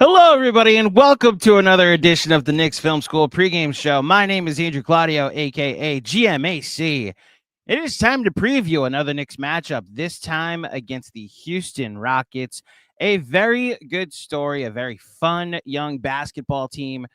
Hello, everybody, and welcome to another edition of the Knicks Film School pregame show. My name is Andrew Claudio, a.k.a. GMAC. It is time to preview another Knicks matchup, this time against the Houston Rockets. A very good story, a very fun young basketball team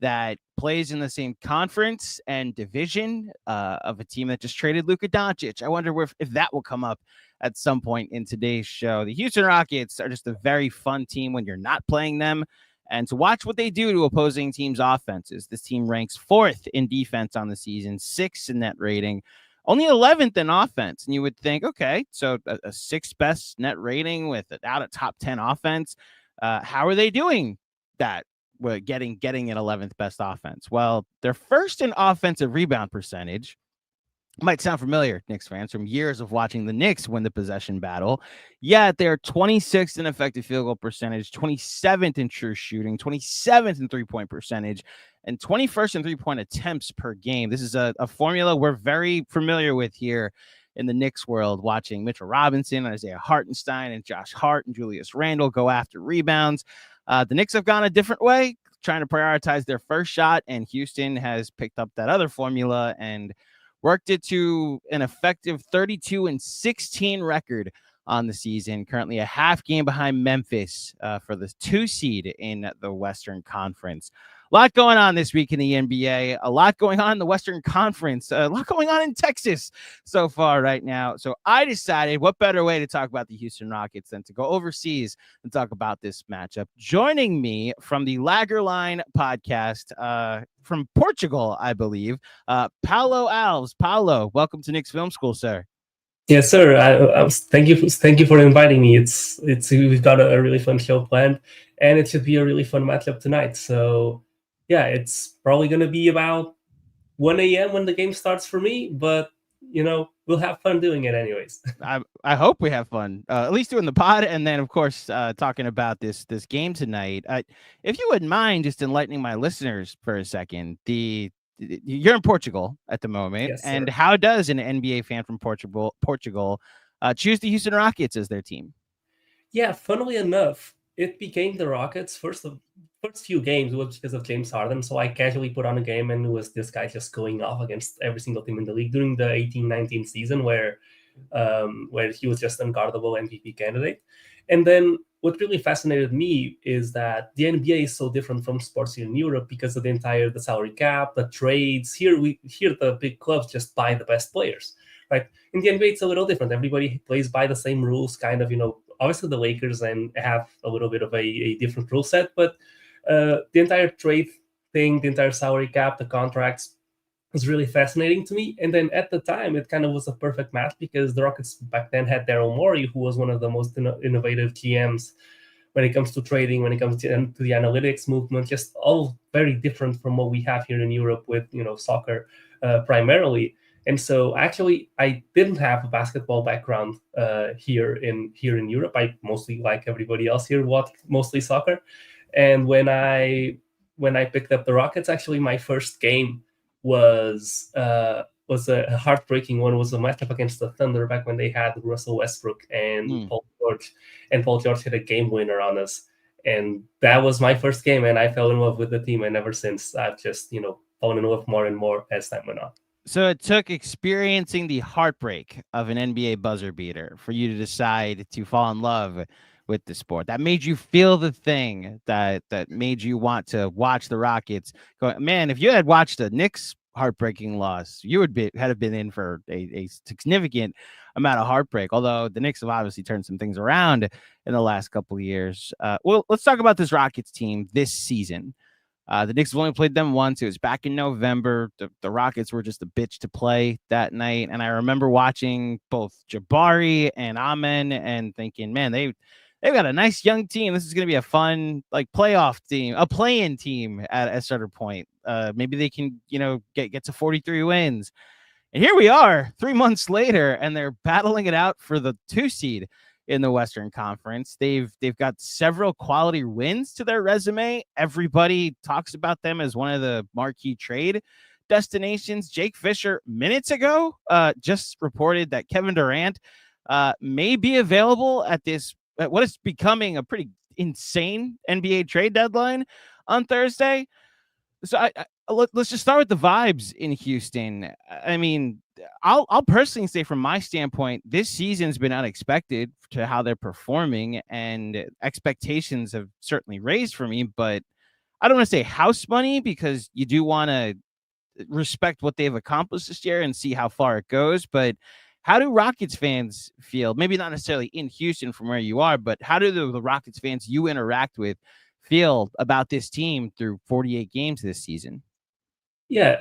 that plays in the same conference and division of a team that just traded Luka Doncic. I wonder if that will come up at some point in today's show. The Houston Rockets are just a very fun team when you're not playing them, and to watch what they do to opposing teams' offenses. This team ranks 4th in defense on the season, 6th in net rating, only 11th in offense. And you would think, okay, so a 6th best net rating without a top 10 offense. How are they doing that? Getting an 11th best offense. Well, they're first in offensive rebound percentage. Might sound familiar, Knicks fans, from years of watching the Knicks win the possession battle. Yet they're 26th in effective field goal percentage, 27th in true shooting, 27th in three-point percentage, and 21st in three-point attempts per game. This is a formula we're very familiar with here in the Knicks world, watching Mitchell Robinson, Isaiah Hartenstein, and Josh Hart and Julius Randle go after rebounds. The Knicks have gone a different way, trying to prioritize their first shot, and Houston has picked up that other formula and worked it to an effective 32-16 record on the season, currently a half game behind Memphis for the 2 seed in the Western Conference. A lot going on this week in the NBA, a lot going on in the Western Conference, a lot going on in Texas so far right now. So I decided what better way to talk about the Houston Rockets than to go overseas and talk about this matchup. Joining me from the Lager Line podcast from Portugal, I believe, Paulo Alves. Paulo, welcome to Knicks Film School, sir. Yes, sir. Thank you for inviting me. It's we've got a really fun show planned, and it should be a really fun matchup tonight. So, yeah, it's probably going to be about 1 a.m. when the game starts for me, but we'll have fun doing it anyways. I hope we have fun, at least doing the pod, and then of course talking about this game tonight. If you wouldn't mind just enlightening my listeners for a second, you're in Portugal at the moment, Yes, and sir. how does an NBA fan from Portugal choose the Houston Rockets as their team? Yeah, funnily enough, it became the Rockets. First few games was because of James Harden, so I casually put on a game, and it was this guy just going off against every single team in the league during the 18-19 season, where he was just unguardable MVP candidate. And then what really fascinated me is that the NBA is so different from sports here in Europe because of the salary cap, the trades. Here the big clubs just buy the best players, right? In the NBA, it's a little different. Everybody plays by the same rules, kind of, obviously the Lakers and have a little bit of a different rule set, but the entire trade thing, the entire salary cap, the contracts was really fascinating to me. And then at the time, it kind of was a perfect match because the Rockets back then had Daryl Morey, who was one of the most innovative GMs when it comes to trading, when it comes to the analytics movement, just all very different from what we have here in Europe with, soccer primarily. And so actually, I didn't have a basketball background here in Europe. I mostly, like everybody else here, watched mostly soccer. And when I picked up the Rockets, actually my first game was a heartbreaking one. It was a matchup against the Thunder back when they had Russell Westbrook and Paul George, and Paul George hit a game winner on us. And that was my first game, and I fell in love with the team. And ever since, I've just fallen in love more and more as time went on. So it took experiencing the heartbreak of an NBA buzzer beater for you to decide to fall in love with the sport. That made you feel the thing that made you want to watch the Rockets go. Man, if you had watched a Knicks heartbreaking loss, you would have been in for a significant amount of heartbreak. Although the Knicks have obviously turned some things around in the last couple of years. Well, let's talk about this Rockets team this season. The Knicks have only played them once. It was back in November. The Rockets were just a bitch to play that night. And I remember watching both Jabari and Amen and thinking, man, they've got a nice young team. This is going to be a fun, playoff team, a play-in team at a certain point. Maybe they can, get to 43 wins. And here we are 3 months later, and they're battling it out for the 2 seed in the Western Conference. They've got several quality wins to their resume. Everybody talks about them as one of the marquee trade destinations. Jake Fisher minutes ago just reported that Kevin Durant may be available at what is becoming a pretty insane NBA trade deadline on Thursday. So let's just start with the vibes in Houston. I mean, I'll personally say from my standpoint, this season's been unexpected to how they're performing, and expectations have certainly raised for me. But I don't want to say house money, because you do want to respect what they've accomplished this year and see how far it goes. But how do Rockets fans feel? Maybe not necessarily in Houston from where you are, but how do the Rockets fans you interact with feel about this team through 48 games this season? Yeah,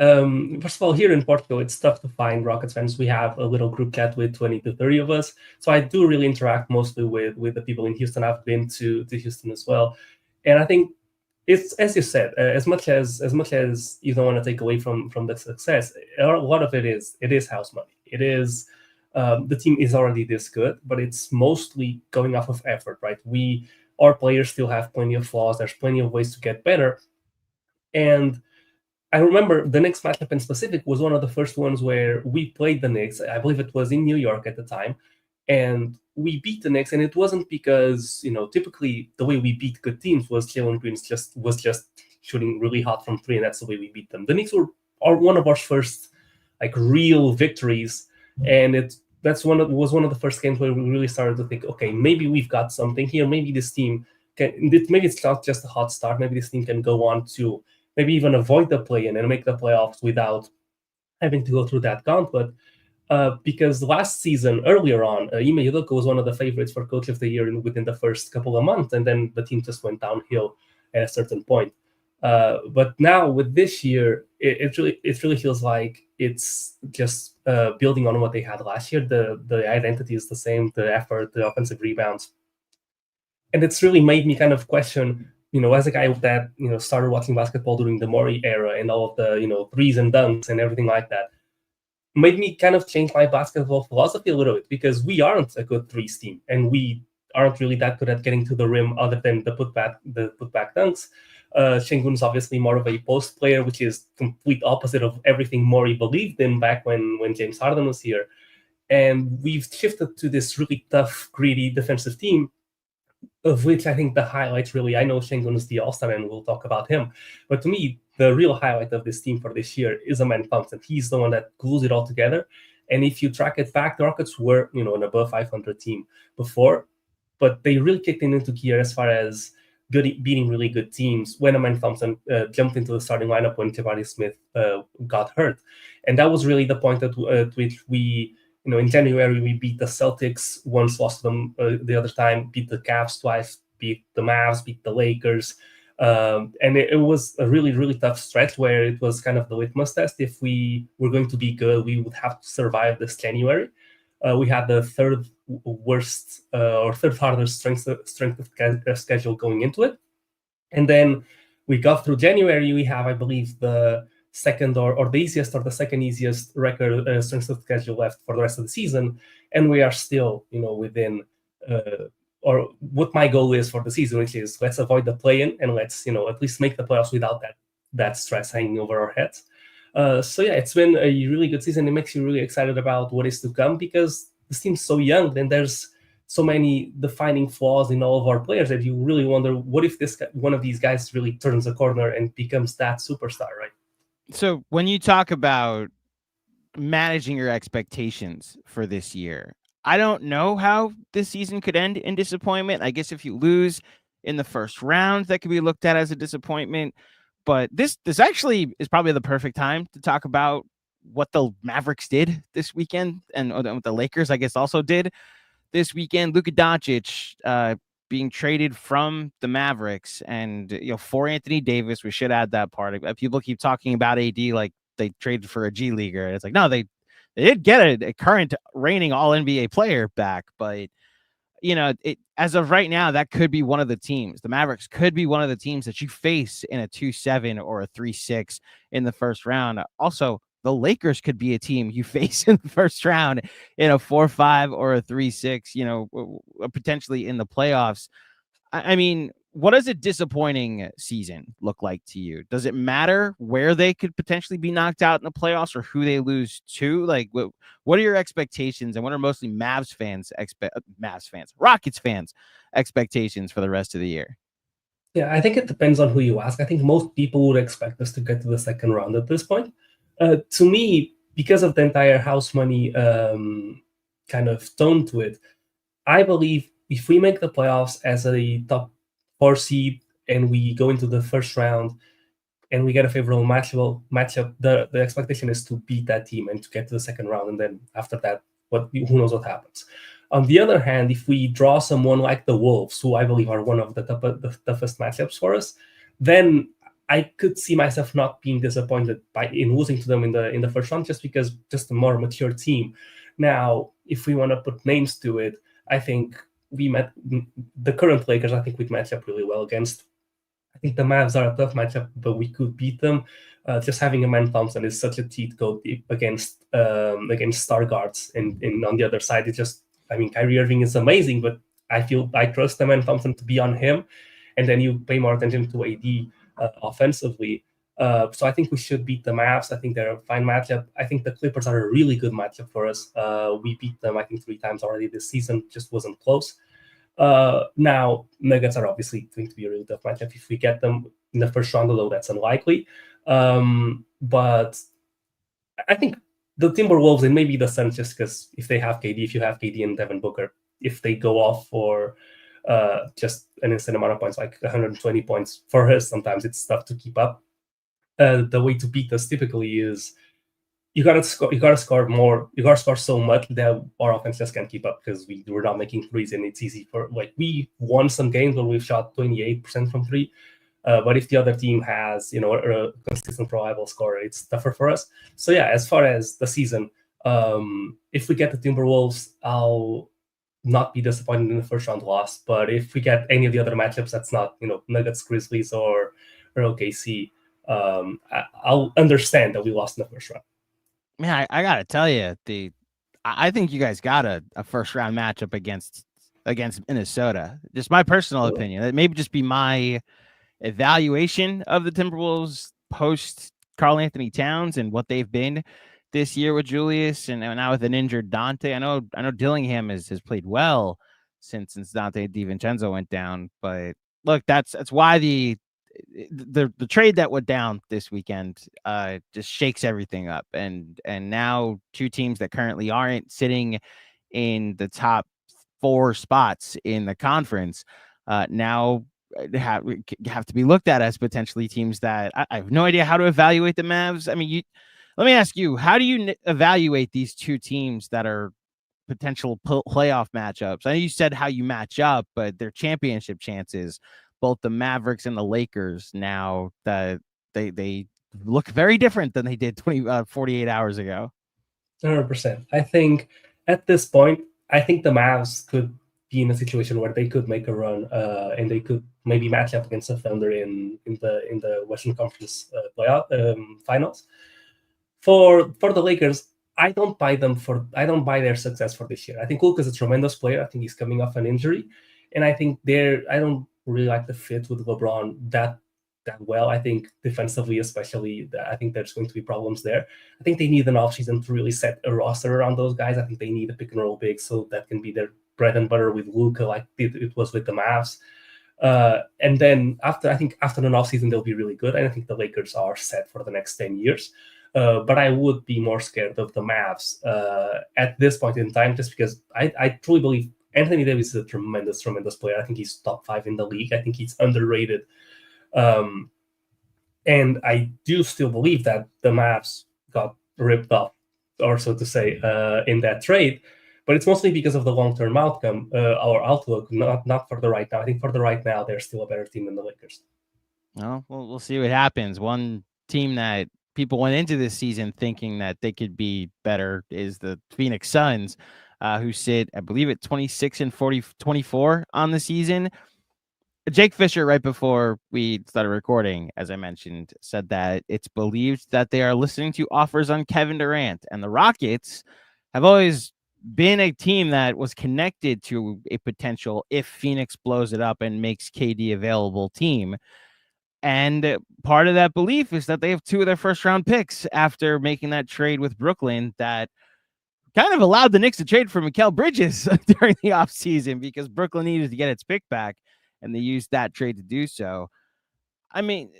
first of all, here in Portugal, it's tough to find Rockets fans. We have a little group chat with 20 to 30 of us. So I do really interact mostly with the people in Houston. I've been to Houston as well. And I think it's, as you said, as much as you don't want to take away from the success, a lot of it is house money. It is the team is already this good, but it's mostly going off of effort, right? Our players still have plenty of flaws. There's plenty of ways to get better. And I remember the Knicks matchup in specific was one of the first ones where we played the Knicks. I believe it was in New York at the time, and we beat the Knicks. And it wasn't because, typically the way we beat good teams was Jaylen Green was just shooting really hot from three, and that's the way we beat them. The Knicks are one of our first real victories, and was one of the first games where we really started to think, okay, maybe we've got something here. Maybe this team maybe it's not just a hot start. Maybe this team can go on to maybe even avoid the play-in and make the playoffs without having to go through that gauntlet. Because last season, earlier on, Ime Udoka was one of the favorites for Coach of the Year within the first couple of months, and then the team just went downhill at a certain point. But now with this year, it really feels like it's just building on what they had last year. The identity is the same, the effort, the offensive rebounds. And it's really made me kind of question, as a guy that, started watching basketball during the Morey era and all of the, threes and dunks and everything like that, made me kind of change my basketball philosophy a little bit, because we aren't a good threes team and we aren't really that good at getting to the rim other than the putback dunks. Şengün's obviously more of a post player, which is complete opposite of everything Morey believed in back when James Harden was here. And we've shifted to this really tough, greedy defensive team, of which I think the highlights really, I know Şengün is the all-star and we'll talk about him, but to me, the real highlight of this team for this year is Amen Thompson. He's the one that glues it all together. And if you track it back, the Rockets were, an above 500 team before, but they really kicked into gear as far as beating really good teams when Amen Thompson jumped into the starting lineup when Jabari Smith got hurt. And that was really the point at which we, in January, we beat the Celtics once, lost them the other time, beat the Cavs twice, beat the Mavs, beat the Lakers. And it was a really, really tough stretch where it was kind of the litmus test. If we were going to be good, we would have to survive this January. We had the third worst or third hardest strength of schedule going into it. And then we got through January. We have, I believe, the second or the easiest or the second easiest record strength of schedule left for the rest of the season, and we are still within or what my goal is for the season, which is let's avoid the play-in and let's at least make the playoffs without that stress hanging over our heads. So yeah, it's been a really good season. It makes you really excited about what is to come, because this team's so young and there's so many defining flaws in all of our players that you really wonder, what if one of these guys really turns a corner and becomes that superstar, right? So when you talk about managing your expectations for this year, I don't know how this season could end in disappointment. I guess if you lose in the first round, that could be looked at as a disappointment. But this actually is probably the perfect time to talk about what the Mavericks did this weekend, and what the Lakers, I guess, also did this weekend. Luka Doncic being traded from the Mavericks, and for Anthony Davis. We should add that part. People keep talking about AD like they traded for a G leaguer. It's like, no, they did get a current reigning All NBA player back, but as of right now, that could be one of the teams. The Mavericks could be one of the teams that you face in a 2-7 or a 3-6 in the first round. Also, the Lakers could be a team you face in the first round in a 4-5 or a 3-6, potentially in the playoffs. I mean, what does a disappointing season look like to you? Does it matter where they could potentially be knocked out in the playoffs or who they lose to? Like, what are your expectations, and what are mostly Rockets fans' expectations for the rest of the year? Yeah, I think it depends on who you ask. I think most people would expect us to get to the second round at this point. To me, because of the entire house money kind of tone to it, I believe if we make the playoffs as a top 4 seed and we go into the first round and we get a favorable matchup, the expectation is to beat that team and to get to the second round. And then after that, who knows what happens. On the other hand, if we draw someone like the Wolves, who I believe are one of the toughest matchups for us, then I could see myself not being disappointed in losing to them in the first round, just a more mature team. Now, if we want to put names to it, I think we met the current Lakers. I think we'd match up really well against. I think the Mavs are a tough matchup, but we could beat them. Just having a man Thompson is such a cheat code against star guards, and on the other side, Kyrie Irving is amazing, but I trust the man Thompson to be on him, and then you pay more attention to AD offensively. So I think we should beat the Mavs. I think they're a fine matchup. I think the Clippers are a really good matchup for us. We beat them, I think, 3 times already this season. Just wasn't close. Now, Nuggets are obviously going to be a really tough matchup if we get them in the first round, although that's unlikely. But I think the Timberwolves and maybe the Suns, just because if you have KD and Devin Booker, if they go off for just an insane amount of points, like 120 points for us, sometimes it's tough to keep up. The way to beat us typically is you gotta score more. You gotta score so much that our offense just can't keep up because we're not making threes, and it's easy for we won some games where we've shot 28% from three. But if the other team has a consistent, reliable scorer, it's tougher for us. So yeah, as far as the season, if we get the Timberwolves, I'll not be disappointed in the first round loss. But if we get any of the other matchups, that's not Nuggets, Grizzlies, or OKC, I'll understand that we lost in the first round. Man, I gotta tell you, I think you guys got a first round matchup against Minnesota. Just my personal opinion. It may just be my evaluation of the Timberwolves post Karl Anthony Towns and what they've been this year with Julius and now with an injured Dante. I know Dillingham has played well since Dante DiVincenzo went down, but look, that's why the trade that went down this weekend just shakes everything up, and now 2 teams that currently aren't sitting in the top 4 spots in the conference now have to be looked at as potentially teams that I have no idea how to evaluate the Mavs. I mean, let me ask you, how do you evaluate these 2 teams that are potential playoff matchups? I know you said how you match up, but their championship chances, both the Mavericks and the Lakers, now that they look very different than they did 48 hours ago. 100%. I think at this point, I think the Mavs could be in a situation where they could make a run and they could maybe match up against the Thunder in the Western Conference playoff finals. For the Lakers, I don't buy their success for this year. I think Luka is a tremendous player. I think he's coming off an injury, and I think I don't really like the fit with LeBron that well. I think defensively, especially, I think there's going to be problems there. I think they need an offseason to really set a roster around those guys. I think they need a pick and roll big, so that can be their bread and butter with Luka, like it was with the Mavs. And then after an offseason, they'll be really good. And I think the Lakers are set for the next 10 years. But I would be more scared of the Mavs at this point in time, just because I truly believe Anthony Davis is a tremendous, tremendous player. I think he's top 5 in the league. I think he's underrated. And I do still believe that the Mavs got ripped off, or so to say, in that trade. But it's mostly because of the long-term outcome, our outlook, not for the right now. I think for the right now, they're still a better team than the Lakers. Well, we'll see what happens. One team that people went into this season thinking that they could be better is the Phoenix Suns, who sit, I believe, at 26-24 on the season. Jake Fisher, right before we started recording, as I mentioned, said that it's believed that they are listening to offers on Kevin Durant, and the Rockets have always been a team that was connected to a potential, if Phoenix blows it up and makes KD available, team. And part of that belief is that they have 2 of their first round picks after making that trade with Brooklyn that kind of allowed the Knicks to trade for Mikal Bridges during the offseason because Brooklyn needed to get its pick back, and they used that trade to do so. I mean,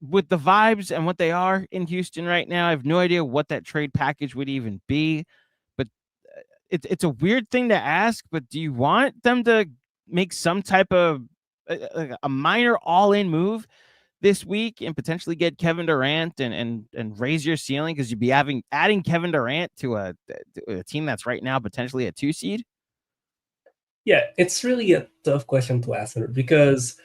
with the vibes and what they are in Houston right now, I have no idea what that trade package would even be. But it's a weird thing to ask. But do you want them to make some type of a minor all-in move this week and potentially get Kevin Durant and raise your ceiling because you'd be adding Kevin Durant to a team that's right now potentially a 2 seed? Yeah, it's really a tough question to answer because,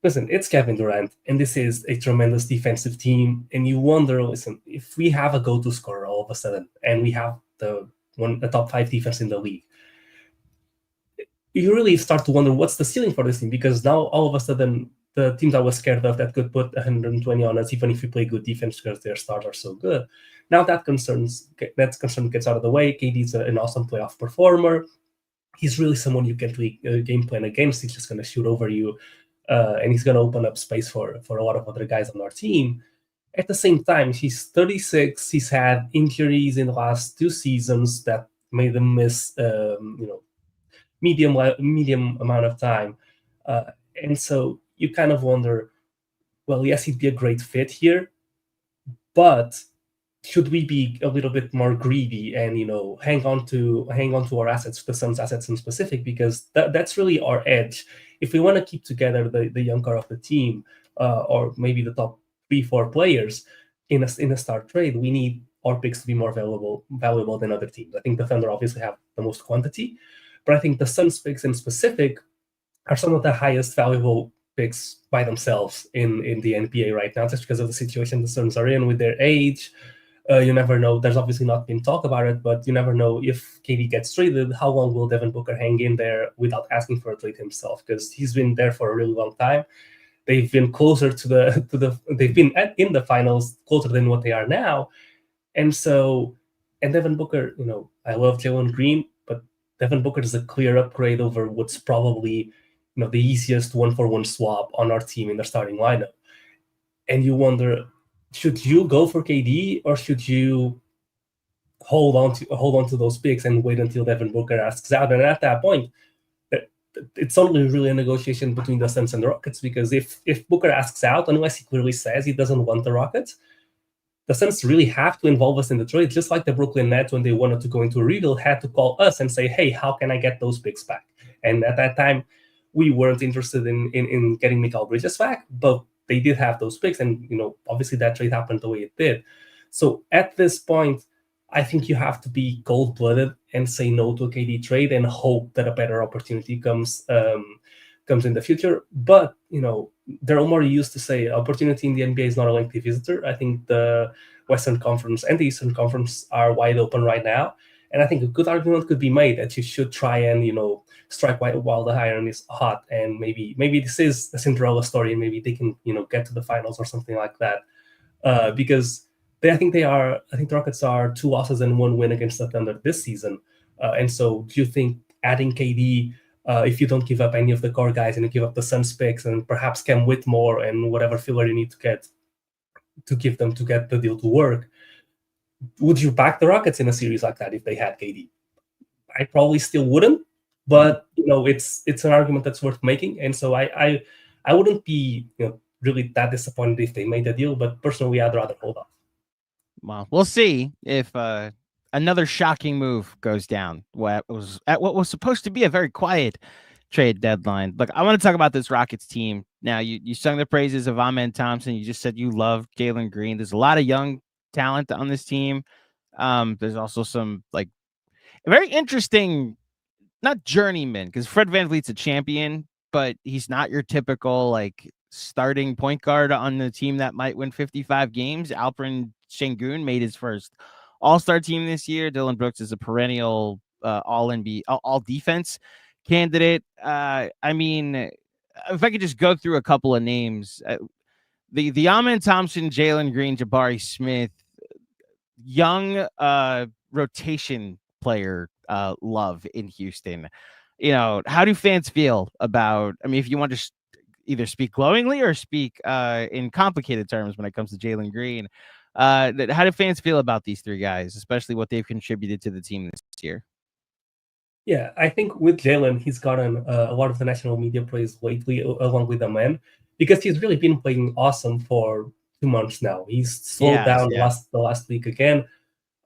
listen, it's Kevin Durant, and this is a tremendous defensive team. And you wonder, listen, if we have a go-to scorer all of a sudden, and we have the top 5 defense in the league, you really start to wonder what's the ceiling for this team, because now all of a sudden the teams I was scared of that could put 120 on us, even if we play good defense because their stars are so good. Now that concern gets out of the way. KD's an awesome playoff performer. He's really someone you can play game plan against. He's just going to shoot over you, and he's going to open up space for a lot of other guys on our team. At the same time, he's 36. He's had injuries in the last 2 seasons that made him miss, medium amount of time, and so you kind of wonder, well, yes, he'd be a great fit here, but should we be a little bit more greedy and hang on to our assets, the Suns' assets in specific, because that's really our edge. If we want to keep together the young core of the team, or maybe the top 3-4 players in a star trade, we need our picks to be more valuable than other teams. I think the Thunder obviously have the most quantity, but I think the Suns picks in specific are some of the highest valuable picks by themselves in the NBA right now, just because of the situation the Suns are in with their age. You never know. There's obviously not been talk about it, but you never know if KD gets traded, how long will Devin Booker hang in there without asking for a trade himself? Because he's been there for a really long time. They've been closer they've been in the finals closer than what they are now. And Devin Booker, I love Jaylen Green, but Devin Booker is a clear upgrade over what's probably, the easiest 1-for-1 swap on our team in the starting lineup. And you wonder, should you go for KD or should you hold on to those picks and wait until Devin Booker asks out? And at that point, it's only really a negotiation between the Suns and the Rockets, because if Booker asks out, unless he clearly says he doesn't want the Rockets, the Suns really have to involve us in the trade, just like the Brooklyn Nets, when they wanted to go into a rebuild, had to call us and say, hey, how can I get those picks back? And at that time, we weren't interested in getting Mikal Bridges back, but they did have those picks, and obviously that trade happened the way it did. So at this point, I think you have to be cold-blooded and say no to a KD trade and hope that a better opportunity comes in the future. But Daryl Morey used to say opportunity in the NBA is not a lengthy visitor. I think the Western Conference and the Eastern Conference are wide open right now, and I think a good argument could be made that you should try and strike while the iron is hot, and maybe this is a Cinderella story, and maybe they can get to the finals or something like that, because I think the Rockets are 2 losses and 1 win against the Thunder this season, and so do you think adding KD, if you don't give up any of the core guys and you give up the Suns picks and perhaps Cam Whitmore and whatever filler you need to give them to get the deal to work, would you back the Rockets in a series like that if they had KD? I probably still wouldn't, but it's an argument that's worth making, and so I wouldn't be really that disappointed if they made the deal, but personally I'd rather hold off. Well, we'll see if another shocking move goes down. What was supposed to be a very quiet trade deadline. Look, I want to talk about this Rockets team. Now, you sung the praises of Amen Thompson. You just said you love Jaylen Green. There's a lot of young talent on this team. There's also some very interesting, not journeyman, because Fred VanVleet's a champion, but he's not your typical starting point guard on the team that might win 55 games. Alperen Sengun made his first All-Star team this year. Dylan Brooks is a perennial All-NBA, All-Defense candidate. I mean, if I could just go through a couple of names, the Amen Thompson, Jaylen Green, Jabari Smith, young rotation player love in Houston. How do fans feel about? I mean, if you want to either speak glowingly or speak in complicated terms when it comes to Jaylen Green, How do fans feel about these three guys, especially what they've contributed to the team this year? Yeah, I think with Jaylen, he's gotten a lot of the national media praise lately, along with the man, because he's really been playing awesome for 2 months now. He's slowed down the last week again.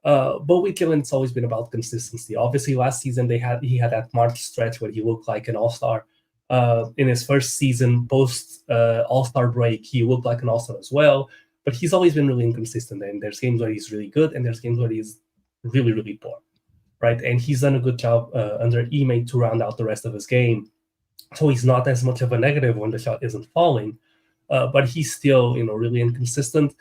But with Jaylen, it's always been about consistency. Obviously, last season he had that March stretch where he looked like an all-star. In his first season post all-star break, he looked like an all-star as well. But he's always been really inconsistent. And there's games where he's really good, and there's games where he's really, really poor. Right, and he's done a good job under Ime to round out the rest of his game, so he's not as much of a negative when the shot isn't falling, but he's still, really inconsistent.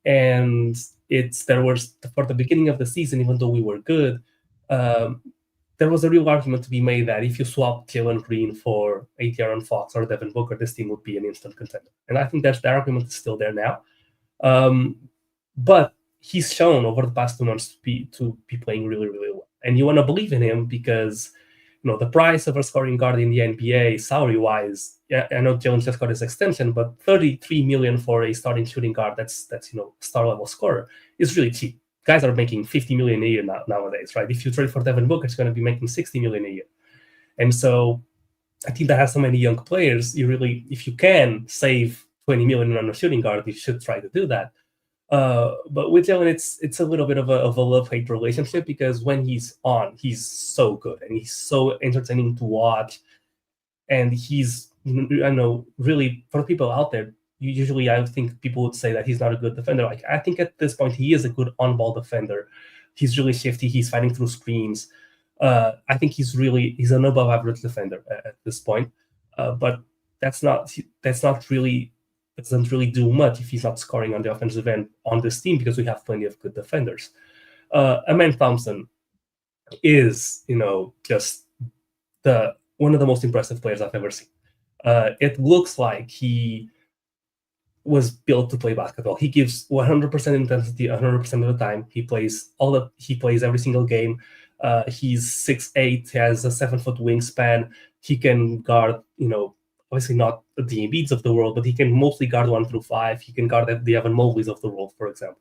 And there was, for the beginning of the season, even though we were good, there was a real argument to be made that if you swap Jaylen Green for Aaron Fox or Devin Booker, this team would be an instant contender. And I think that argument is still there now, but he's shown over the past 2 months to be playing really, really well. And you want to believe in him because, the price of a scoring guard in the NBA, salary-wise, I know Jaylen just got his extension, but $33 million for a starting shooting guard that's star-level scorer is really cheap. Guys are making $50 million a year nowadays, right? If you trade for Devin Booker, it's going to be making $60 million a year. And so I think that has so many young players, if you can save $20 million on a shooting guard, you should try to do that. But with Jaylen, it's a little bit of a love-hate relationship, because when he's on, he's so good and he's so entertaining to watch. And he's, really, for people out there, usually I think people would say that he's not a good defender. Like, I think at this point he is a good on-ball defender. He's really shifty. He's fighting through screens. I think he's an above-average defender at this point. But doesn't really do much if he's not scoring on the offensive end on this team, because we have plenty of good defenders. Amen Thompson is, just one of the most impressive players I've ever seen. It looks like he was built to play basketball. He gives 100% intensity 100% of the time. He plays every single game. He's 6'8", has a 7-foot wingspan. He can guard, obviously not the Embiids of the world, but he can mostly guard 1 through 5. He can guard the Evan Mobleys of the world, for example.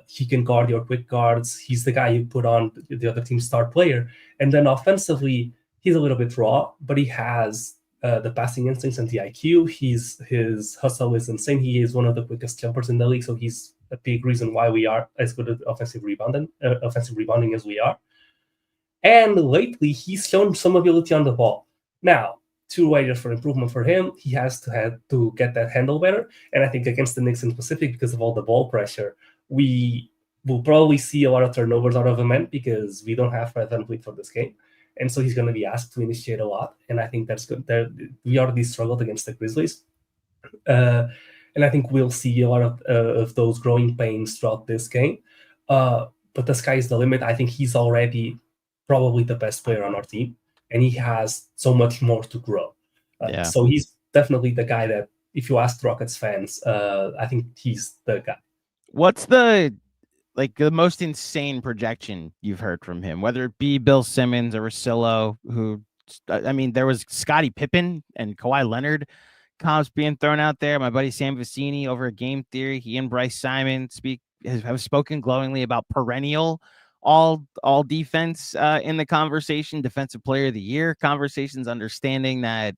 He can guard your quick guards. He's the guy you put on the other team's star player. And then offensively, he's a little bit raw, but he has the passing instincts and the IQ. His hustle is insane. He is one of the quickest jumpers in the league, so he's a big reason why we are as good at offensive rebounding as we are. And lately, he's shown some ability on the ball. Now, 2 areas for improvement for him. He has to get that handle better. And I think against the Knicks in specific, because of all the ball pressure, we will probably see a lot of turnovers out of him, because we don't have Fred VanVleet for this game. And so he's going to be asked to initiate a lot. And I think that's good. We already struggled against the Grizzlies. And I think we'll see a lot of those growing pains throughout this game. But the sky is the limit. I think he's already probably the best player on our team, and he has so much more to grow. So he's definitely the guy that, if you ask Rockets fans, I think he's the guy. What's the most insane projection you've heard from him, whether it be Bill Simmons or Russillo, there was Scottie Pippen and Kawhi Leonard comps being thrown out there. My buddy Sam Vecini over at Game Theory, he and Bryce Simon have spoken glowingly about perennial all defense in the conversation, defensive player of the year conversations, understanding that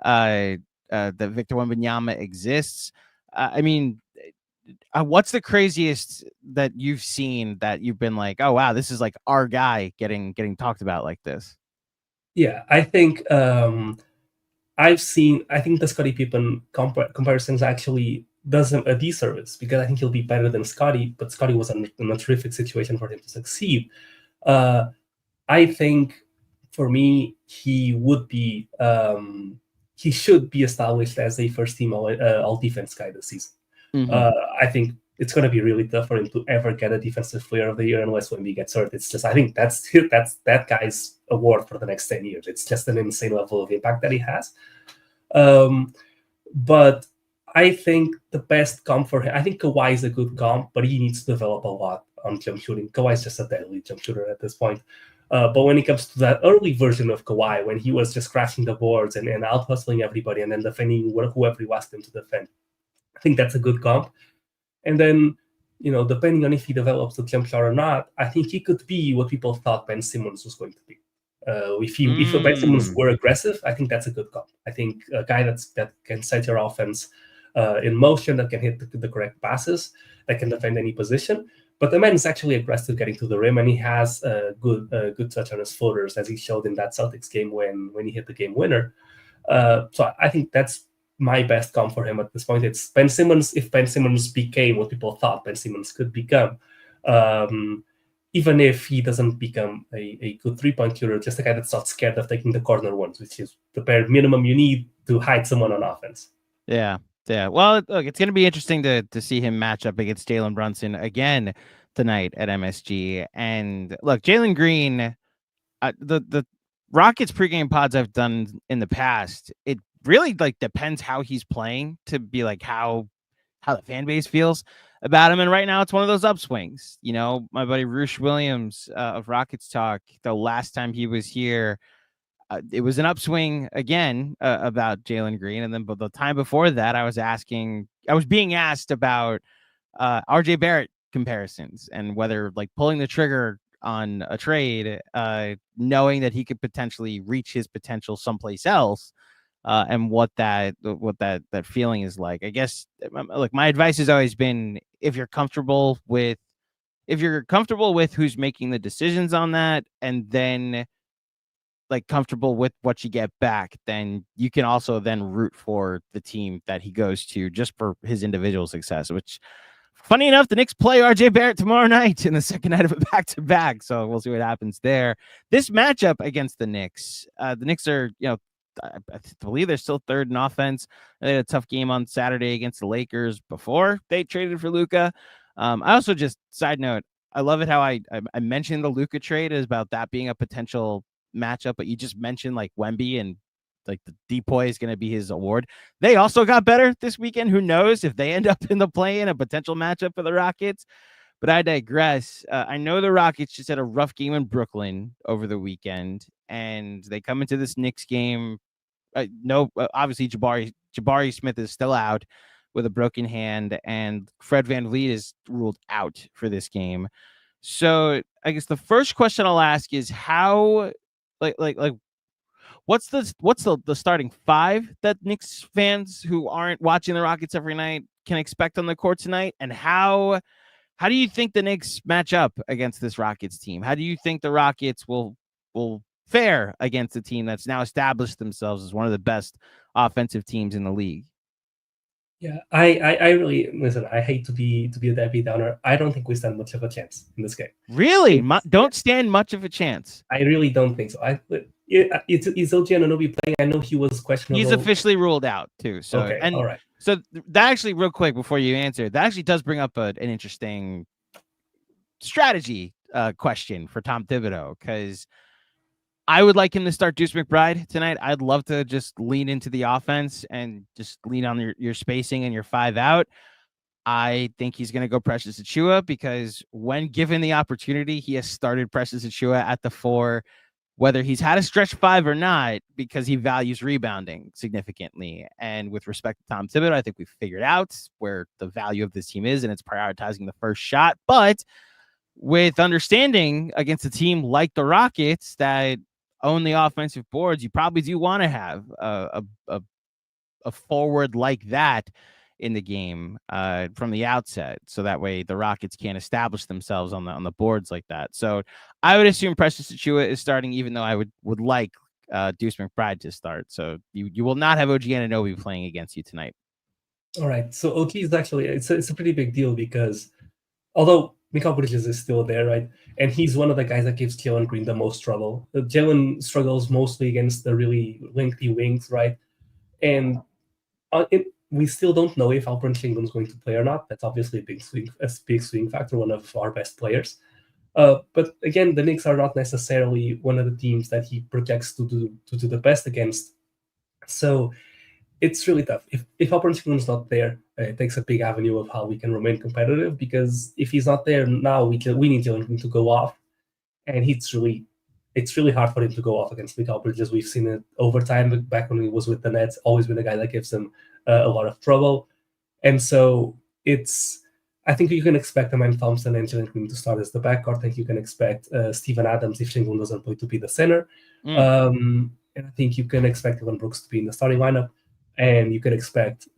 Victor Wembanyama exists. What's the craziest that you've seen that you've been like, oh wow, this is like our guy getting talked about like this? Yeah, I think I think the Scottie Pippen comparisons actually does him a disservice, because I think he'll be better than Scottie, but Scottie was in a terrific situation for him to succeed. I think for me, he should be established as a first team all defense guy this season. Mm-hmm. I think it's going to be really tough for him to ever get a defensive player of the year unless Wemby gets hurt. It's just, I think that's that guy's award for the next 10 years. It's just an insane level of impact that he has. But I think the best comp for him, I think Kawhi is a good comp, but he needs to develop a lot on jump shooting. Kawhi is just a deadly jump shooter at this point. But when it comes to that early version of Kawhi, when he was just crashing the boards and out-hustling everybody and then defending whoever he asked him to defend, I think that's a good comp. And then depending on if he develops the jump shot or not, I think he could be what people thought Ben Simmons was going to be. If Ben Simmons were aggressive, I think that's a good call. I think a guy that can set your offense in motion, that can hit the correct passes, that can defend any position. But the man is actually aggressive getting to the rim, and he has a good touch on his floaters, as he showed in that Celtics game when he hit the game winner. So I think that's my best comp for him at this point. It's Ben Simmons. If Ben Simmons became what people thought Ben Simmons could become, even if he doesn't become a good three-point shooter, just a guy that's not scared of taking the corner ones, which is the bare minimum you need to hide someone on offense. Yeah. Well, look, it's going to be interesting to see him match up against Jalen Brunson again tonight at MSG. And look, Jaylen Green, the Rockets pregame pods I've done in the past, it really depends how he's playing to be how the fan base feels about him. And right now it's one of those upswings. My buddy Roosh Williams of Rockets Talk, the last time he was here, it was an upswing again about Jaylen Green. And then but the time before that, I was being asked about RJ Barrett comparisons and whether pulling the trigger on a trade, knowing that he could potentially reach his potential someplace else, and what that feeling is like. I guess, look, my advice has always been, if you're comfortable with who's making the decisions on that, and then comfortable with what you get back, then you can also then root for the team that he goes to just for his individual success, which, funny enough, the Knicks play RJ Barrett tomorrow night in the second night of a back-to-back. So we'll see what happens there. This matchup against the Knicks are, I believe they're still third in offense. They had a tough game on Saturday against the Lakers before they traded for Luka. I also, just side note, I love it how I mentioned the Luka trade is about that being a potential matchup, but you just mentioned Wemby and the Depoy is going to be his award. They also got better this weekend. Who knows if they end up in the play in a potential matchup for the Rockets? But I digress. I know the Rockets just had a rough game in Brooklyn over the weekend, and they come into this Knicks game. Obviously Jabari Smith is still out with a broken hand, and Fred VanVleet is ruled out for this game. So I guess the first question I'll ask is how, what's the starting five that Knicks fans who aren't watching the Rockets every night can expect on the court tonight, and how do you think the Knicks match up against this Rockets team? How do you think the Rockets will fare against a team that's now established themselves as one of the best offensive teams in the league? Yeah, I really, listen, I hate to be a Debbie Downer. I don't think we stand much of a chance in this game. Really? Don't stand much of a chance? I really don't think so. Is OG Anunoby playing? I know he was questionable. He's officially ruled out too. So, okay, and all right. So that actually, real quick before you answer, that actually does bring up an interesting strategy question for Tom Thibodeau, because I would like him to start Deuce McBride tonight. I'd love to just lean into the offense and just lean on your spacing and your 5 out. I think he's going to go Precious Achiuwa, because when given the opportunity, he has started Precious Achiuwa at the 4, whether he's had a stretch 5 or not, because he values rebounding significantly. And with respect to Tom Thibodeau, I think we've figured out where the value of this team is, and it's prioritizing the first shot. But with understanding against a team like the Rockets that own the offensive boards, you probably do want to have a forward like that in the game from the outset, so that way the Rockets can't establish themselves on the boards like that. So I would assume Precious Achiuwa is starting, even though I would like Deuce McBride to start. So you will not have OG Anunoby playing against you tonight. All right. So OG is actually, it's a pretty big deal, because although Mikal Bridges is still there, right? And he's one of the guys that gives Jaylen Green the most trouble. Jaylen struggles mostly against the really lengthy wings, right? And we still don't know if Alperen Sengun is going to play or not. That's obviously a big swing factor, one of our best players. But again, the Knicks are not necessarily one of the teams that he projects to do the best against. So it's really tough. If Alperen Sengun is not there, it takes a big avenue of how we can remain competitive, because if he's not there now, we need Jaylen Green to go off, and it's really hard for him to go off against Mikal Bridges. We've seen it over time. Back when he was with the Nets, always been a guy that gives them a lot of trouble, and so I think you can expect Aman Thompson and Jaylen Green to start as the backcourt. I think you can expect Steven Adams, if Sengun doesn't play, to be the center. And I think you can expect Dylan Brooks to be in the starting lineup. And you can expect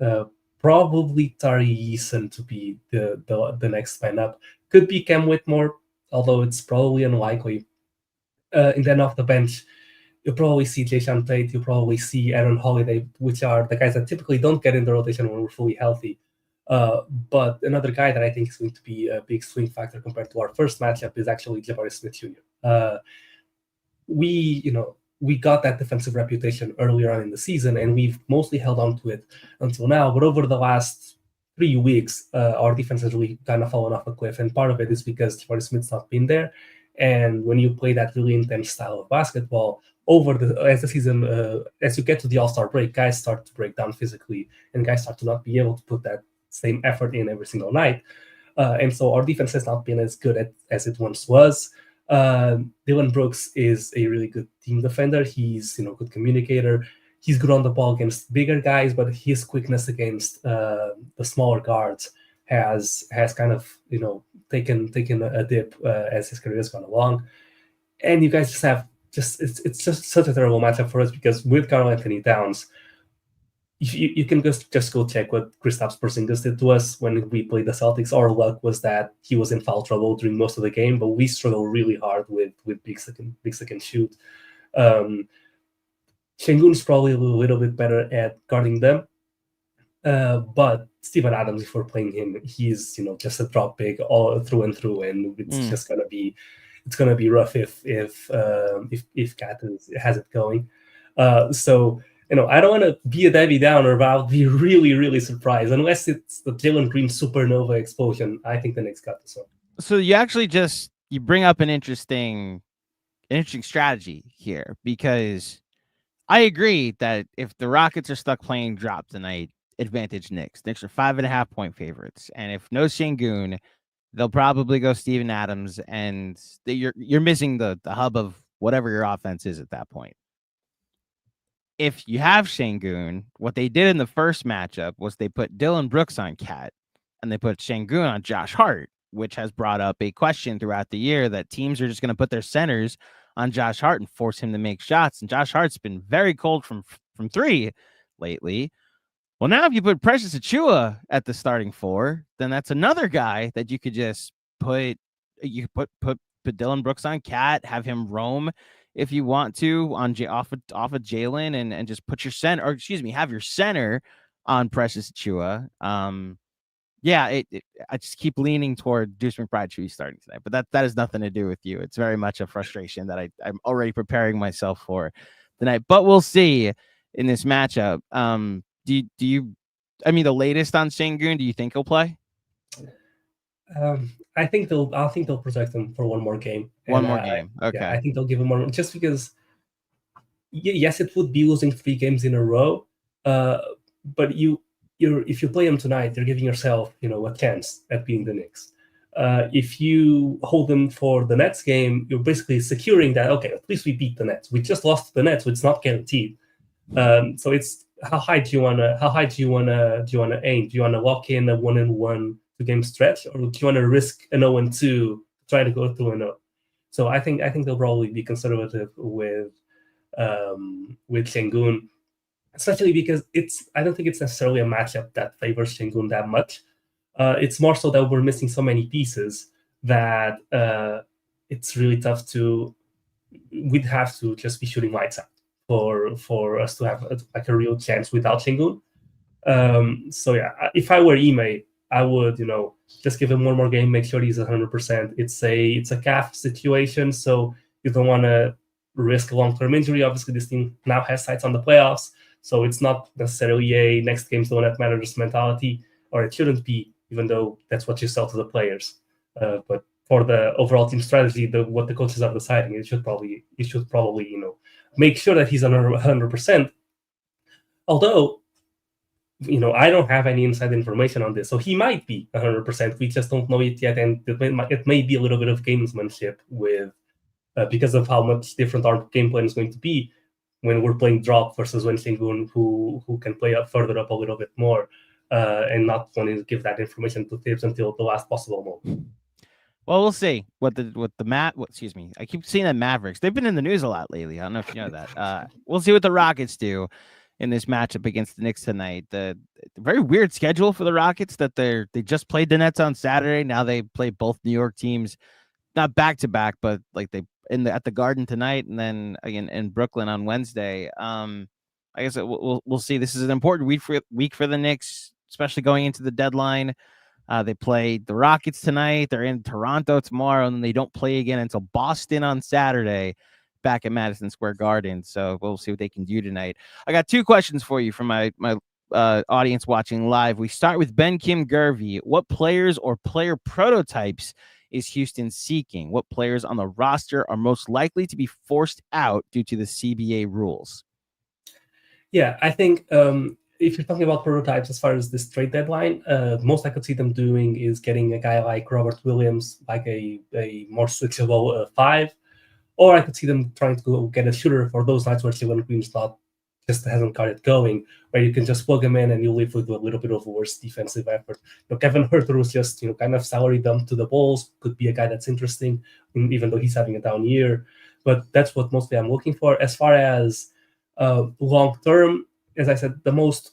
probably Tari Eason to be the next lineup. Could be Cam Whitmore, although it's probably unlikely. And then off the bench, you'll probably see Jason Tate, you'll probably see Aaron Holiday, which are the guys that typically don't get in the rotation when we're fully healthy. But another guy that I think is going to be a big swing factor compared to our first matchup is actually Jabari Smith Jr. We got that defensive reputation earlier on in the season, and we've mostly held on to it until now. But over the last 3 weeks, our defense has really kind of fallen off a cliff, and part of it is because Jabari Smith's not been there. And when you play that really intense style of basketball, as the season, as you get to the All-Star break, guys start to break down physically, and guys start to not be able to put that same effort in every single night. And so our defense has not been as good as it once was. Dylan Brooks is a really good team defender. He's good communicator. He's good on the ball against bigger guys, but his quickness against the smaller guards has kind of taken a dip as his career has gone along. And you guys just have it's just such a terrible matchup for us because with Karl-Anthony Towns, you can just go check what Kristaps Porzingis did to us when we played the Celtics. Our luck was that he was in foul trouble during most of the game, but we struggle really hard with bigs that can shoot. Sengun's probably a little bit better at guarding them, but Steven Adams, if we're playing him, he's just a drop big all through and through, and it's just gonna be rough if Cat has it going. So I don't want to be a Debbie Downer, but I'll be really, really surprised unless it's the Jaylen Green supernova explosion. I think the Knicks got this one. So you actually you bring up an interesting strategy here, because I agree that if the Rockets are stuck playing drop tonight, advantage Knicks. Knicks are 5.5-point favorites, and if no Sengun, they'll probably go Steven Adams, and you're missing the hub of whatever your offense is at that point. If you have Sengun, what they did in the first matchup was they put Dylan Brooks on Cat, and they put Sengun on Josh Hart, which has brought up a question throughout the year that teams are just going to put their centers on Josh Hart and force him to make shots. And Josh Hart's been very cold from three lately. Well, now if you put Precious Achiuwa at the starting four, then that's another guy that you could just put Dylan Brooks on Cat, have him roam if you want to off of Jaylen, and just put your center, or excuse me, have your center on Precious Achiuwa. I just keep leaning toward Deuce McBride starting tonight, but that has nothing to do with you. It's very much a frustration that I'm already preparing myself for tonight, but we'll see in this matchup. Do you, the latest on Sengun, do you think he'll play? I think they'll protect him for one more game. One more game. Okay. Yeah, I think they'll give him one, just because, yes, it would be losing 3 games in a row. But if you play him tonight, you're giving yourself, a chance at beating the Knicks. If you hold them for the Nets game, you're basically securing that, okay, at least we beat the Nets. We just lost to the Nets, so it's not guaranteed. So it's how high do you wanna aim? Do you wanna lock in a 1-1 2-game stretch, or do you want to risk an 0-2 try to go through 0? So I think they'll probably be conservative with Sengun, especially because I don't think it's necessarily a matchup that favors Sengun that much. It's more so that we're missing so many pieces that it's really tough we'd have to just be shooting lights out for us to have a real chance without Sengun. So yeah, if I were Ime, I would, just give him one more game, make sure he's 100%. It's a calf situation, so you don't want to risk a long-term injury. Obviously, this team now has sights on the playoffs, so it's not necessarily a next game's the one that matters mentality, or it shouldn't be, even though that's what you sell to the players. But for the overall team strategy, what the coaches are deciding, it should probably make sure that he's 100%. Although, I don't have any inside information on this, so he might be 100%. We just don't know it yet, and it may be a little bit of gamesmanship because of how much different our game plan is going to be when we're playing drop versus when Sengun, who can play further up a little bit more. and not wanting to give that information to Tibbs until the last possible moment. Well, we'll see excuse me. I keep seeing that Mavericks. They've been in the news a lot lately. I don't know if you know that. We'll see what the Rockets do in this matchup against the Knicks tonight. The very weird schedule for the Rockets that they just played the Nets on Saturday. Now they play both New York teams, not back to back, but like they at the Garden tonight, and then again in Brooklyn on Wednesday. I guess we'll see. This is an important week for the Knicks, especially going into the deadline. They play the Rockets tonight. They're in Toronto tomorrow, and then they don't play again until Boston on Saturday back at Madison Square Garden. So we'll see what they can do tonight. I got two questions for you from my audience watching live. We start with Ben Kim Gervy. What players or player prototypes is Houston seeking? What players on the roster are most likely to be forced out due to the CBA rules? Yeah, I think if you're talking about prototypes as far as this trade deadline, most I could see them doing is getting a guy like Robert Williams, like a more switchable 5, or I could see them trying to go get a shooter for those nights where Jaylen Green's just hasn't got it going, where you can just plug him in and you live with a little bit of a worse defensive effort. Kevin Huerter was just kind of salary dumped to the Bulls, could be a guy that's interesting, even though he's having a down year. But that's what mostly I'm looking for. As far as long term, as I said, the most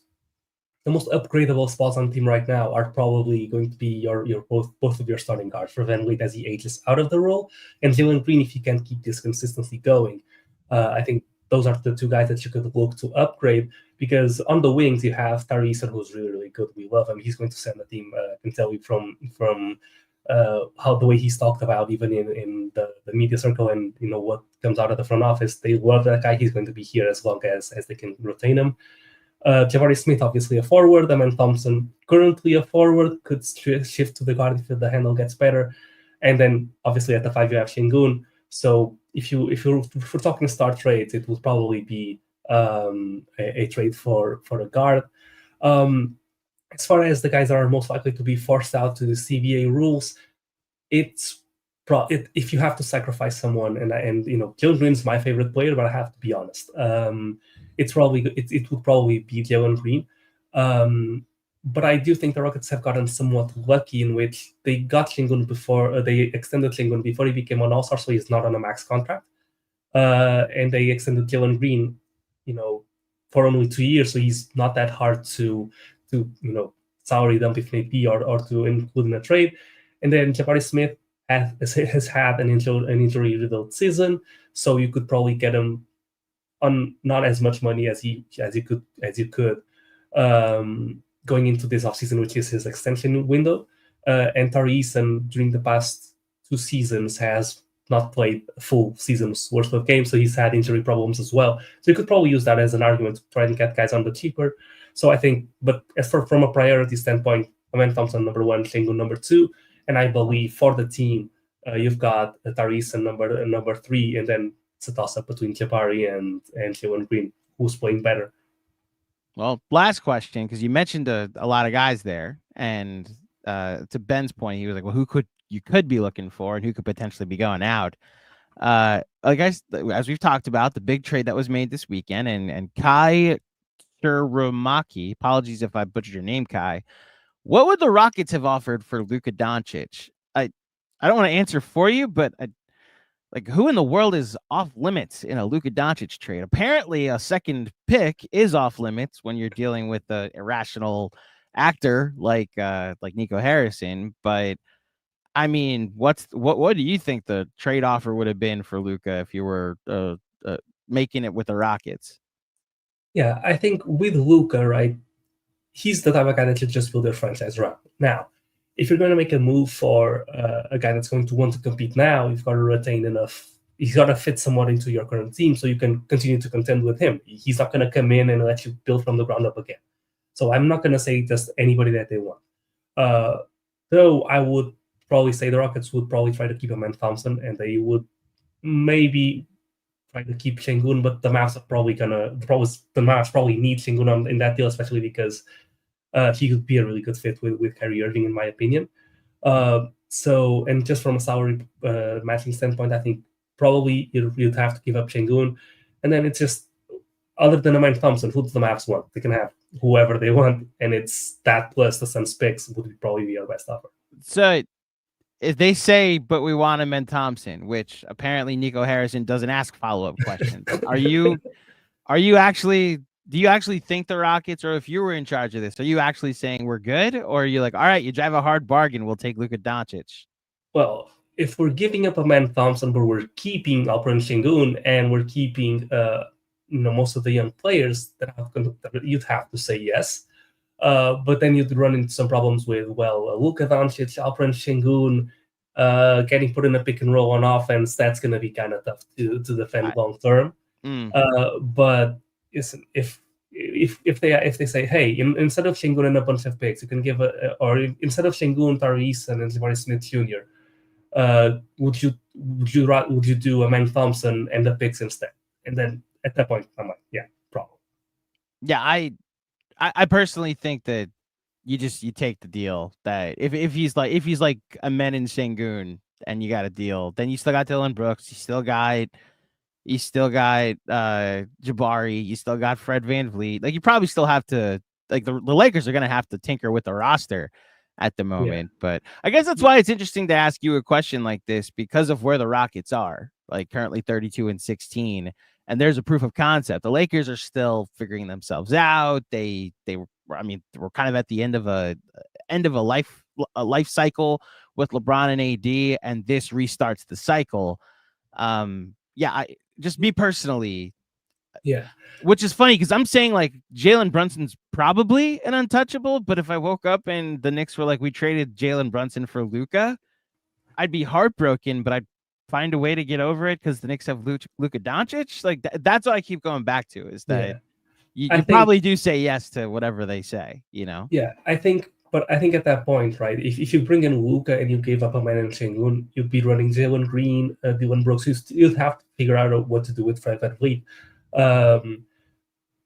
upgradable spots on the team right now are probably going to be your both of your starting guards for VanVleet as he ages out of the role, and Jaylen Green if you can keep this consistency going. I think those are the two guys that you could look to upgrade, because on the wings you have Tyrese, who's really, really good. We love him. He's going to send the team. I can tell you from how the way he's talked about, even in the media circle, and what comes out of the front office, they love that guy. He's going to be here as long as they can retain him. Jabari Smith, obviously a forward. Amen Thompson, currently a forward, could shift to the guard if the handle gets better. And then obviously at the 5 you have Şengün. So if we're talking star trades, it would probably be a trade for a guard. As far as the guys that are most likely to be forced out to the CBA rules, if you have to sacrifice someone, and Jaylen Green's my favorite player, but I have to be honest, it would probably be Jaylen Green. But I do think the Rockets have gotten somewhat lucky in which they got Şengün before they extended Şengün before he became an All-Star, so he's not on a max contract, and they extended Jaylen Green, for only 2 years, so he's not that hard to salary dump if need be, or to include in a trade. And then Jabari Smith has had an injury-riddled season, so you could probably get him on not as much money as you could going into this offseason, which is his extension window. And Tyrese, during the past 2 seasons, has not played a full season's worth of games, so he's had injury problems as well. So you could probably use that as an argument to try and get guys on the cheaper. So I think, but from a priority standpoint, Amen Thompson number 1, Şengün number 2, and I believe for the team, you've got Tyrese number 3, and then it's a toss-up between Jabari and Jaylen Green, who's playing better. Well, last question, because you mentioned a lot of guys there, and to Ben's point, he was like, well, you could be looking for and who could potentially be going out. Guys, as we've talked about, the big trade that was made this weekend, and Kai Shiramaki, apologies if I butchered your name, Kai. What would the Rockets have offered for Luka Doncic? I don't want to answer for you, but who in the world is off limits in a Luka Doncic trade? Apparently, a second pick is off limits when you're dealing with an irrational actor like Nico Harrison. But I mean, what do you think the trade offer would have been for Luka if you were making it with the Rockets? Yeah, I think with Luka, right, he's the type of guy that should just build their franchise around. Now, if you're going to make a move for a guy that's going to want to compete now, you've got to retain enough. He's got to fit somewhat into your current team so you can continue to contend with him. He's not going to come in and let you build from the ground up again. So I'm not going to say just anybody that they want. Though I would probably say the Rockets would probably try to keep Amen Thompson, and they would maybe try to keep Şengün, but the Mavs probably need Şengün in that deal, especially because he could be a really good fit with Kyrie Irving, in my opinion. So, and just from a salary matching standpoint, I think probably you'd have to give up Şengün, and then it's just other than Amanda Thompson, who does the Mavs want? They can have whoever they want, and it's that plus the Suns picks would probably be our best offer. So if they say, but we want him and Thompson, which apparently Nico Harrison doesn't ask follow-up questions. Are you actually, do you actually think the Rockets, or if you were in charge of this, are you actually saying we're good? Or are you like, all right, you drive a hard bargain, we'll take Luka Doncic? Well, if we're giving up Amanda Thompson, but we're keeping Alperen Sengun and we're keeping most of the young players, that you'd have to say yes. But then you'd run into some problems with, Luka Doncic, Alperen Sengun, getting put in a pick and roll on offense. That's going to be kind of tough to defend long term. But listen, if they say, hey, instead of Sengun and a bunch of picks, you can give instead of Sengun, Tyrese and Jabari Smith Jr., would you do Amanda Thompson and the picks instead? And then at that point, I'm like, yeah, probably. Yeah, I personally think that you take the deal. That if he's like Amen and Sengun and you got a deal, then you still got Dylan Brooks, you still got Jabari, you still got Fred VanVleet. Like, you probably still have to, like, the Lakers are gonna have to tinker with the roster at the moment. Yeah. But I guess that's why it's interesting to ask you a question like this, because of where the Rockets are, like currently 32-16. And there's a proof of concept. The Lakers are still figuring themselves out. We're kind of at the end of a life cycle with LeBron and AD, and this restarts the cycle. Just me personally. Yeah. Which is funny because I'm saying, like, Jalen Brunson's probably an untouchable, but if I woke up and the Knicks were like, we traded Jalen Brunson for Luka, I'd be heartbroken, but I'd find a way to get over it because the Knicks have Luka Doncic. Like, that's what I keep going back to, is that you probably do say yes to whatever they say, you know? Yeah, I think at that point, right, if you bring in Luka and you gave up a man in Sengun, you'd be running Jaylen Green, Dylan Brooks. You'd have to figure out what to do with Fred VanVleet.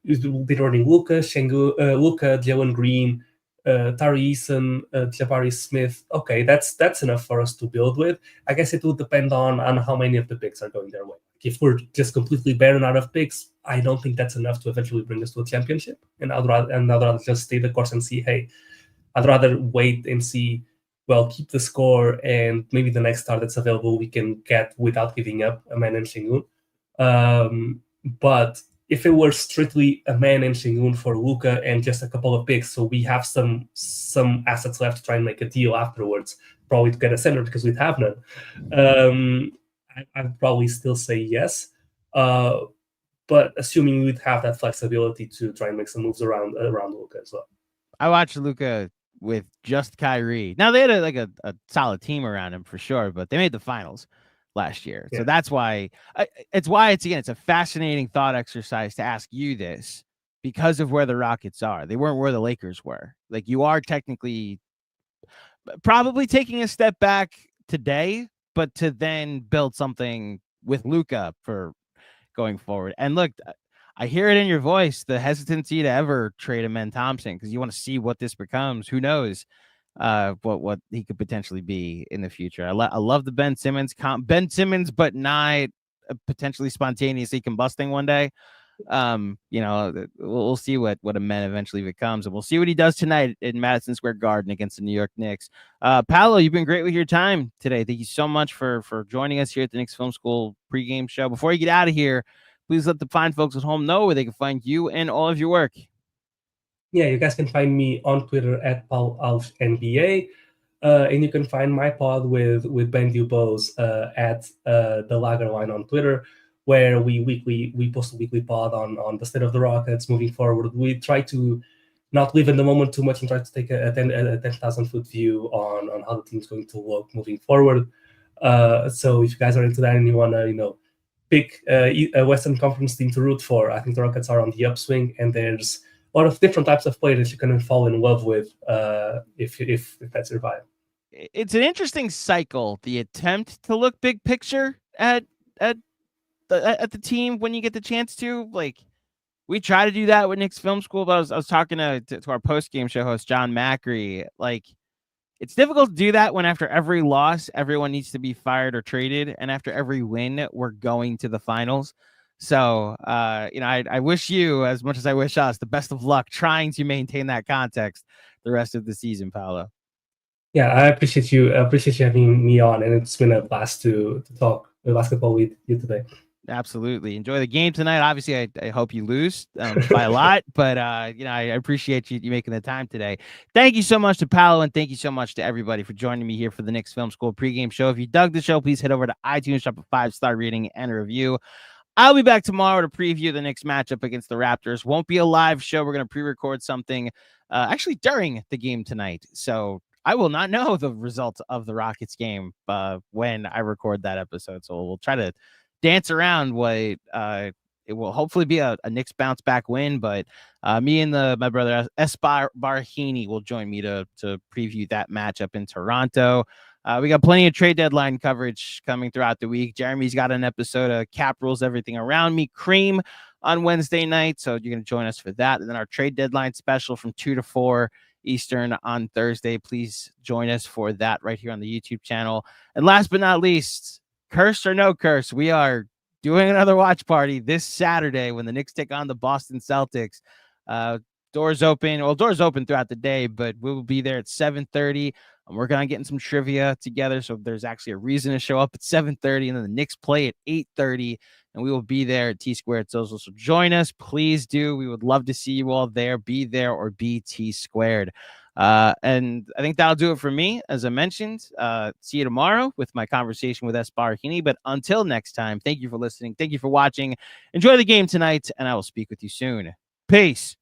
You'd be running Luka, Jaylen Green, Tyrese and Jabari Smith. Okay, that's enough for us to build with. I guess it would depend on how many of the picks are going their way. If we're just completely barren out of picks, I don't think that's enough to eventually bring us to a championship. And I'd rather just stay the course and see, hey, I'd rather wait and see, keep the score, and maybe the next star that's available we can get without giving up a man and Sengun. But if it were strictly a man and Sengun for Luka and just a couple of picks, so we have some assets left to try and make a deal afterwards, probably to get a center because we'd have none, I'd probably still say yes. But assuming we'd have that flexibility to try and make some moves around Luka as well. I watched Luka with just Kyrie. Now, they had a solid team around him for sure, but they made the finals last year. Yeah. So that's why it's a fascinating thought exercise to ask you this, because of where the Rockets are. They weren't where the Lakers were. Like, you are technically probably taking a step back today, but to then build something with Luka for going forward. And look, I hear it in your voice, the hesitancy to ever trade Amen Thompson, because you want to see what this becomes. Who knows what he could potentially be in the future. I love the Ben Simmons but not potentially spontaneously combusting one day. We'll see what Amen eventually becomes, and we'll see what he does tonight in Madison Square Garden against the New York Knicks. Paulo, you've been great with your time today. Thank you so much for joining us here at the Knicks Film School pregame show. Before you get out of here, please let the fine folks at home know where they can find you and all of your work. Yeah, you guys can find me on Twitter at Paulo Alves NBA, and you can find my pod with Ben Dubose at the Lager Line on Twitter, where we post a weekly pod on the state of the Rockets moving forward. We try to not live in the moment too much and try to take a 10,000 foot view on how the team's going to look moving forward. So if you guys are into that and you want to pick a Western Conference team to root for, I think the Rockets are on the upswing, and there's a lot of different types of players you can fall in love with if that's your vibe. It's an interesting cycle, the attempt to look big picture at the team when you get the chance to. Like, we try to do that with Knicks Film School, but I was talking to our post-game show host, John Macri. Like, it's difficult to do that when after every loss, everyone needs to be fired or traded, and after every win, we're going to the finals. So, I wish you, as much as I wish us, the best of luck trying to maintain that context the rest of the season, Paulo. Yeah, I appreciate you. I appreciate you having me on, and it's been a blast to talk basketball with you today. Absolutely. Enjoy the game tonight. Obviously, I hope you lose by a lot, but I appreciate you making the time today. Thank you so much to Paulo, and thank you so much to everybody for joining me here for the Knicks Film School pregame show. If you dug the show, please head over to iTunes, drop a 5-star rating and a review. I'll be back tomorrow to preview the next matchup against the Raptors. Won't be a live show. We're going to pre-record something actually during the game tonight. So I will not know the results of the Rockets game when I record that episode. So we'll try to dance around what it will hopefully be a Knicks bounce back win. But me and my brother Esbar Barhini will join me to preview that matchup in Toronto. We got plenty of trade deadline coverage coming throughout the week. Jeremy's got an episode of Cap Rules Everything Around Me, Cream, on Wednesday night. So you're going to join us for that. And then our trade deadline special from 2 to 4 Eastern on Thursday. Please join us for that right here on the YouTube channel. And last but not least, curse or no curse, we are doing another watch party this Saturday when the Knicks take on the Boston Celtics. Doors open. Well, doors open throughout the day, but we will be there at 7:30. I'm working on getting some trivia together, so there's actually a reason to show up at 7:30, and then the Knicks play at 8:30, and we will be there at T Squared Social. So join us, please do. We would love to see you all there. Be there or be T Squared. And I think that'll do it for me. As I mentioned, see you tomorrow with my conversation with Esbar Hini. But until next time, thank you for listening. Thank you for watching. Enjoy the game tonight, and I will speak with you soon. Peace.